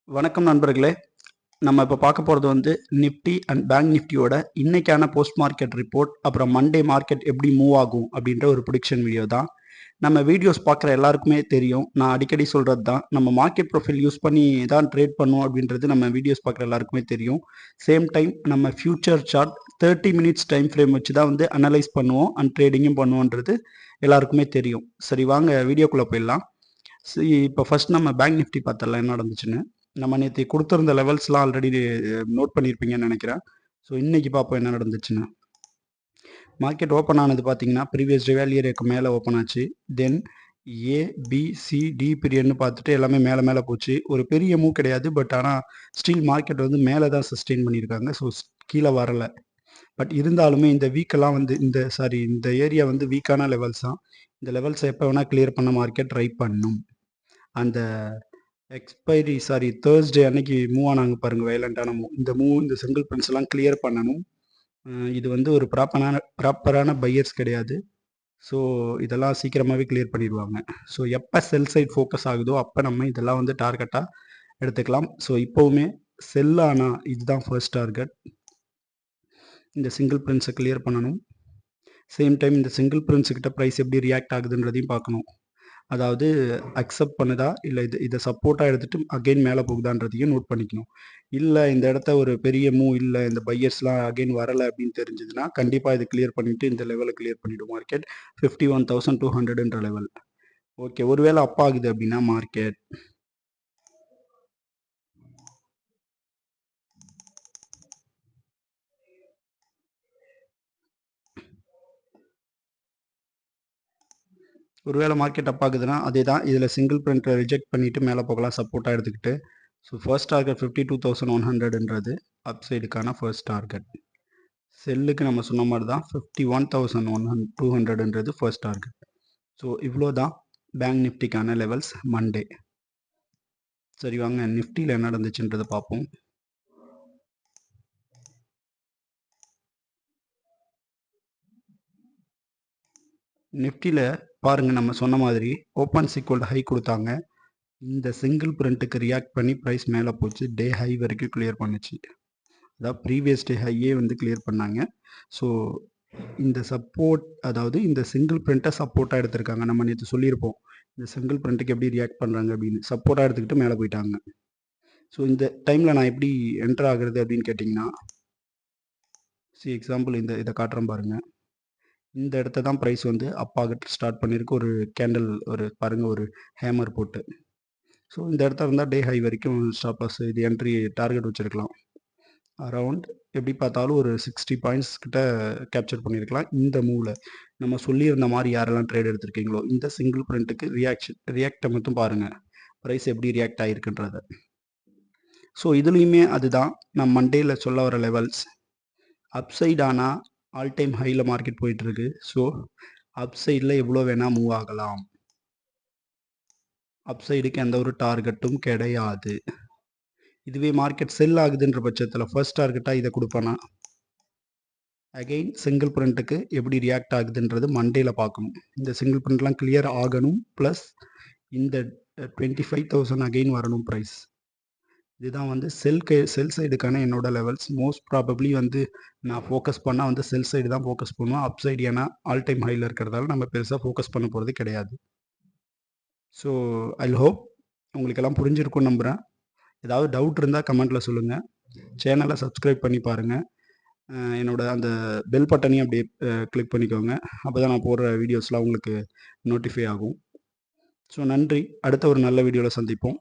வணக்கம் நண்பர்களே. நம்ம இப்போ பார்க்க போறது வந்து நிஃப்டி அண்ட் பேங்க் நிஃப்டியோட இன்னைக்கான போஸ்ட் மார்க்கெட் ரிப்போர்ட், அப்புறம் மண்டே மார்க்கெட் எப்படி மூவ் ஆகும் அப்படின்ற ஒரு ப்ரிடிக்ஷன் வீடியோ தான். நம்ம வீடியோஸ் பார்க்குற எல்லாருக்குமே தெரியும். நான் அடிக்கடி சொல்றது தான். நம்ம மார்க்கெட் ப்ரொஃபைல் யூஸ் பண்ணி தான் ட்ரேட் பண்ணுவோம் அப்படின்றது நம்ம வீடியோஸ் பார்க்குற எல்லாருக்குமே தெரியும். சேம் டைம் நம்ம future chart 30 minutes time frame வச்சு தான் வந்து அனலைஸ் பண்ணுவோம் அண்ட் ட்ரேடிங்கும் பண்ணுவோன்றது எல்லாருக்குமே தெரியும். சரி வாங்க வீடியோக்குள்ள போயிடலாம். சரி இப்போ ஃபர்ஸ்ட் நம்ம பேங்க் நிஃப்டி பார்த்தரலாம் என்ன நடந்துச்சுன்னு. நம்ம நேற்று கொடுத்துருந்த லெவல்ஸ்லாம் ஆல்ரெடி நோட் பண்ணியிருப்பீங்கன்னு நினைக்கிறேன். ஸோ இன்னைக்கு பார்ப்போம் என்ன நடந்துச்சுன்னு. மார்க்கெட் ஓப்பன் ஆனது பார்த்தீங்கன்னா ப்ரீவியஸ் ரிவால் ஏரியாவுக்கு மேலே ஓப்பன் ஆச்சு. தென் ஏ பி சி டி பீரியட்னு பார்த்துட்டு எல்லாமே மேலே மேலே போச்சு. ஒரு பெரிய மூவ் கிடையாது. பட் ஆனால் ஸ்டில் மார்க்கெட் வந்து மேலே தான் சஸ்டெயின் பண்ணியிருக்காங்க. ஸோ கீழே வரலை. பட் இருந்தாலுமே இந்த வீக்கெல்லாம் வந்து இந்த ஏரியா வந்து வீக்கான லெவல்ஸ் தான். இந்த லெவல்ஸை எப்போ வேணால் கிளியர் பண்ண மார்க்கெட் ட்ரை பண்ணும். அந்த தேர்ஸ்டே அன்னைக்கு மூவ் ஆனாங்க பாருங்க, வயலண்டான மூவ். இந்த சிங்கிள் பிரின்ஸ் எல்லாம் கிளியர் பண்ணணும். இது வந்து ஒரு ப்ராப்பரான பையர்ஸ் கிடையாது. ஸோ இதெல்லாம் சீக்கிரமாகவே கிளியர் பண்ணிடுவாங்க. ஸோ எப்போ செல் சைட் ஃபோக்கஸ் ஆகுதோ அப்போ நம்ம இதெல்லாம் வந்து டார்கெட்டாக எடுத்துக்கலாம். ஸோ இப்போவுமே செல் ஆனால் இதுதான் ஃபர்ஸ்ட் டார்கெட். இந்த சிங்கிள் பிரின்ஸை கிளியர் பண்ணணும். சேம் டைம் இந்த சிங்கிள் பிரின்ஸுக்கிட்ட ப்ரைஸ் எப்படி ரியாக்ட் ஆகுதுன்றதையும் பார்க்கணும். அதாவது அக்செப்ட் பண்ணுதா, இல்லை இதை சப்போர்ட்டாக எடுத்துகிட்டு அகெயின் மேலே போகுதான்றதையும் நோட் பண்ணிக்கணும். இல்லை இந்த இடத்த ஒரு பெரிய மூவ் இல்லை, இந்த பையர்ஸ்லாம் அகெயின் வரலை அப்படின்னு தெரிஞ்சதுன்னா கண்டிப்பாக இதை கிளியர் பண்ணிவிட்டு இந்த லெவலை கிளியர் பண்ணிவிடும் மார்க்கெட். 51,200ன்ற லெவல். ஓகே, ஒருவேளை அப் ஆகுது அப்படின்னா மார்க்கெட் அப் ஆகுதுன்னா அதே தான். இதில் சிங்கிள் பிரிண்ட்டை ரிஜெக்ட் பண்ணிவிட்டு மேலே போகலாம் சப்போர்ட்டாக எடுத்துக்கிட்டு. ஸோ ஃபர்ஸ்ட் டார்கெட் 52,100ன்றது அப் சைடுக்கான ஃபர்ஸ்ட் டார்கெட். செல்லுக்கு நம்ம சொன்ன மாதிரி தான் 51,200ன்றது ஃபர்ஸ்ட் டார்கெட். ஸோ இவ்வளோ தான் பேங்க் நிஃப்டிக்கான லெவல்ஸ் மண்டே. சரி வாங்க நிஃப்டியில் என்ன நடந்துச்சுன்றதை பார்ப்போம். நிஃப்டியில் பாருங்கள், நம்ம சொன்ன மாதிரி ஓப்பன் ஈக்குவல் ஹை கொடுத்தாங்க. இந்த சிங்கிள் பிரிண்ட்டுக்கு ரியாக்ட் பண்ணி ப்ரைஸ் மேலே போச்சு. டே ஹை வரைக்கும் கிளியர் பண்ணுச்சு. அதாவது ப்ரீவியஸ் டே ஹையே வந்து கிளியர் பண்ணாங்க. ஸோ இந்த சப்போர்ட், அதாவது இந்த சிங்கிள் பிரிண்ட்டை சப்போர்ட்டாக எடுத்திருக்காங்க. நம்ம நேற்று சொல்லியிருப்போம் இந்த சிங்கிள் பிரிண்ட்டுக்கு எப்படி ரியாக்ட் பண்ணுறாங்க அப்படின்னு. சப்போர்ட்டாக எடுத்துக்கிட்டு மேலே போயிட்டாங்க. ஸோ இந்த டைமில் நான் எப்படி என்டர் ஆகுறது அப்படின்னு கேட்டிங்கன்னா, எக்ஸாம்பிள் இதை காட்டுறேன் பாருங்கள். இந்த இடத்த தான் ப்ரைஸ் வந்து அப்பாக ஸ்டார்ட் பண்ணியிருக்கு. ஒரு கேண்டில் ஒரு ஹேமர் போட்டு. ஸோ இந்த இடத்த இருந்தால் டே ஹை வரைக்கும் ஸ்டாப் லாஸ் இது என்ட்ரி டார்கெட் வச்சுருக்கலாம். அரவுண்ட் எப்படி பார்த்தாலும் ஒரு 60 பாயிண்ட்ஸ் கிட்ட கேப்சர் பண்ணியிருக்கலாம். இந்த மூவில் நம்ம சொல்லியிருந்த மாதிரி யாரெல்லாம் ட்ரேட் எடுத்திருக்கீங்களோ இந்த சிங்கிள் பிரிண்ட்டுக்கு ரியாக்டை மட்டும் பாருங்கள், ப்ரைஸ் எப்படி ரியாக்ட் ஆகிருக்குன்றத. ஸோ இதுலேயுமே அதுதான் நான் மண்டேயில் சொல்ல வர லெவல்ஸ். அப்சைட் ஆனால் ஆல் டைம் ஹையில் மார்க்கெட் போயிட்டுருக்கு. ஸோ அப்சைடில் எவ்வளோ வேணால் மூவ் ஆகலாம். அப்சைடுக்கு எந்த ஒரு டார்கெட்டும் கிடையாது. இதுவே மார்க்கெட் செல் ஆகுதுன்ற பட்சத்தில் ஃபர்ஸ்ட் டார்கெட்டாக இதை கொடுப்பேன்னா அகெயின் சிங்கிள் பிரிண்ட்டுக்கு எப்படி ரியாக்ட் ஆகுதுன்றது மண்டேயில் பார்க்கணும். இந்த சிங்கிள் பிரிண்ட்லாம் கிளியர் ஆகணும். ப்ளஸ் இந்த 25,000 அகெயின் வரணும் ப்ரைஸ். இதுதான் வந்து செல் சைடுக்கான என்னோட லெவல்ஸ். மோஸ்ட் ப்ராபப்ளி வந்து நான் ஃபோக்கஸ் பண்ணால் வந்து செல் சைடு தான் ஃபோக்கஸ் பண்ணுவேன். அப் சைடு ஏன்னா ஆல் டைம் ஹையில் இருக்கிறதால நம்ம பெருசாக ஃபோக்கஸ் பண்ண போகிறது கிடையாது. ஸோ ஐ ஹோப் உங்களுக்கெல்லாம் புரிஞ்சிருக்கும்னு நம்புகிறேன். ஏதாவது டவுட் இருந்தால் கமெண்ட்டில் சொல்லுங்கள். சேனலை சப்ஸ்கிரைப் பண்ணி பாருங்கள். என்னோட அந்த பெல் பட்டனையும் அப்படியே கிளிக் பண்ணிக்கோங்க. அப்போ தான் நான் போடுற வீடியோஸ்லாம் உங்களுக்கு நோட்டிஃபை ஆகும். ஸோ நன்றி. அடுத்த ஒரு நல்ல வீடியோவில் சந்திப்போம்.